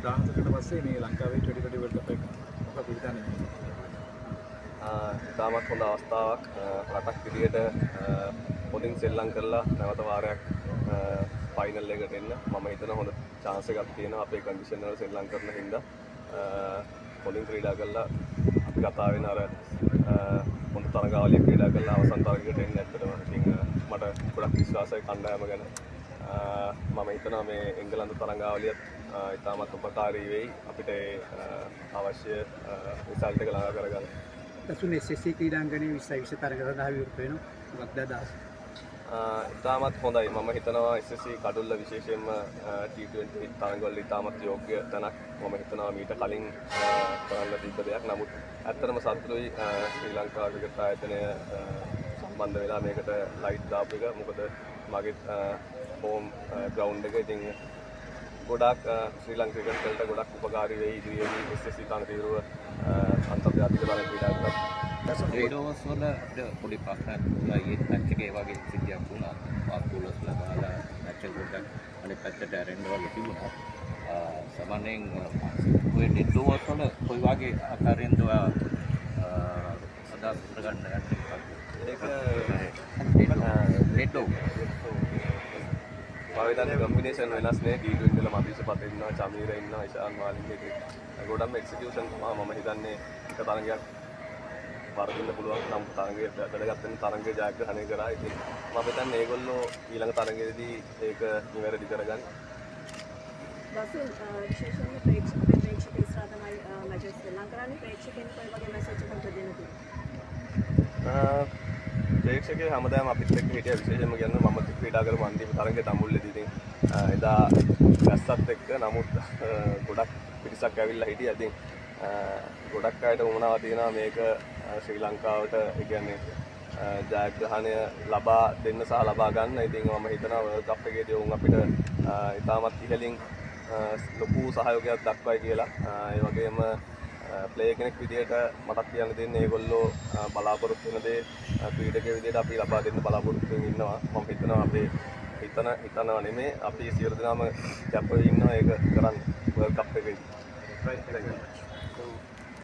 දාහකට පස්සේ මේ ලංකාවේ ටෙඩි වර්ල්ඩ් කප් එක මොකක්ද හිතන්නේ? ඉතාමත් හොඳ අවස්ථාවක් රටක් විදියට පොලින් සෙල්ලම් කරලා නැවත වාරයක් ෆයිනල් එකට එන්න මම හිතන හොඳ chance එකක් තියෙනවා අපේ කන්ඩිෂන් වල සෙල්ලම් කරන හින්දා පොලින් ක්‍රීඩා කරලා අපි කතා වෙන අර හොඳ තරගාවලියක් ක්‍රීඩා කරලා අවසන් තරගයකට එන්න ඇත්තටම ඉතින් මට ගොඩක් විශ්වාසයි කණ්ඩායම ගැන මම හිතනවා මේ එංගලන්ත තරගාවලියත් ඉතාමත් උපකාරී වෙයි අපිට අවශ්‍ය රිසල්ට් එක ළඟා කරගන්න. දසුන් SSC ක්‍රීඩාංගණයේ 20 තරග සඳහා විවෘත වෙනවා. මොකක්ද අදහස? ඉතාමත් හොඳයි. මම හිතනවා SSC කඩුල්ල විශේෂයෙන්ම T20 තරගවල ඉතාමත් යෝග්‍ය තැනක්. මම හිතනවා මීට කලින් කරන්න තිබ්බ දෙයක්. නමුත් ඇත්තටම සතුටුයි ශ්‍රී ලංකා ක්‍රිකට් ආයතනය සම්බන්ධ වෙලා මේකට ලයිට් දාපු එක. මොකද මගේ හෝම් ග්‍රවුන්ඩ් එක ඉතින් ගොඩක් ශ්‍රී ලංකා ක්‍රිකට් වලට ගොඩක් උපකාරී වෙයි ඉදිරියේදී SSC තනතිරුව අන්තර්ජාතික තරග ක්‍රීඩා කරලා. ඊඩෝස් වල පොඩි ප්‍රශ්නයක් වුණා ඊයේ මැච් එකේ වගේ සිද්ධියක් වුණා. වාස්තුලස් ලබාලා මැච් එක ගොඩක් අනිත් පැත්තට ඇරෙන්න වගේ තිබුණා. සාමාන්‍යයෙන් ඔය ඊඩෝස් වල කොයි වගේ ආකාරයෙන්ද අදහස් කරගන්න යන්නේ? ඒක ඊඩෝ පාවිතන්නේ කම්බිනේෂන් වෙනස් නේ T20 වල මදීෂ පත ඉන්නවා චමීර ඉන්නවා ඉෂාන් මාලිංග ඉතින් ගොඩක්ම එක්සිකියුෂන් තමයි මම හිතන්නේ එක තරගයක් වර්ධින්න පුළුවන් නම් තරගයේ වැඩගත් වෙන තරගයේ ජයග්‍රහණය කරා ඉතින් මම හිතන්නේ ඒගොල්ලෝ ඊළඟ තරගයේදී ඒක නිවැරදි කරගන්න. දසුන් විශේෂයෙන්ම ප්‍රේක්ෂක ඉස්සරහ තමයි මැචස් ශ්‍රී ලංකාවේ ප්‍රේක්ෂකයන් කොයි වගේ මැසේජ් එකක්ද දෙන්න තියෙන්නේ? ප්‍රේක්ෂකයෝ හැමදාම අපිත් එක්ක හිටියා විශේෂයෙන්ම කියන්නේ මම ක්‍රීඩා කරපු අන්තිම තරගයේ දඹුල්ලේදී ඉතින් එදා වැස්සත් එක්ක නමුත් ගොඩක් පිරිසක් ඇවිල්ලා හිටියා. ඉතින් ගොඩක් අයට උමනාව තියෙනවා මේක ශ්‍රී ලංකාවට ඒ කියන්නේ ජයග්‍රහණය ලබා දෙන්න සහ ලබා ගන්න. ඉතින් මම හිතනවා වර්ල්ඩ් කප් එකේදී උන් අපිට ඉතාමත් ඉහළින් ලොකු සහයෝගයක් දක්වයි කියලා. ඒ වගේම ප්ලේයර් කෙනෙක් විදියට මටත් කියන්න දෙන්නේ ඒගොල්ලෝ බලාපොරොත්තු වෙන දේ ක්‍රීඩකයෙක් විදියට අපි ලබා දෙන්න බලාපොරොත්තු වෙමින් ඉන්නවා. මම හිතනවා අපේ හිතනවා නෙමෙයි අපි සියලු දෙනාම කැප වෙ ඉන්නවා ඒක කරන්න වර්ල්ඩ් කප් එකේදී.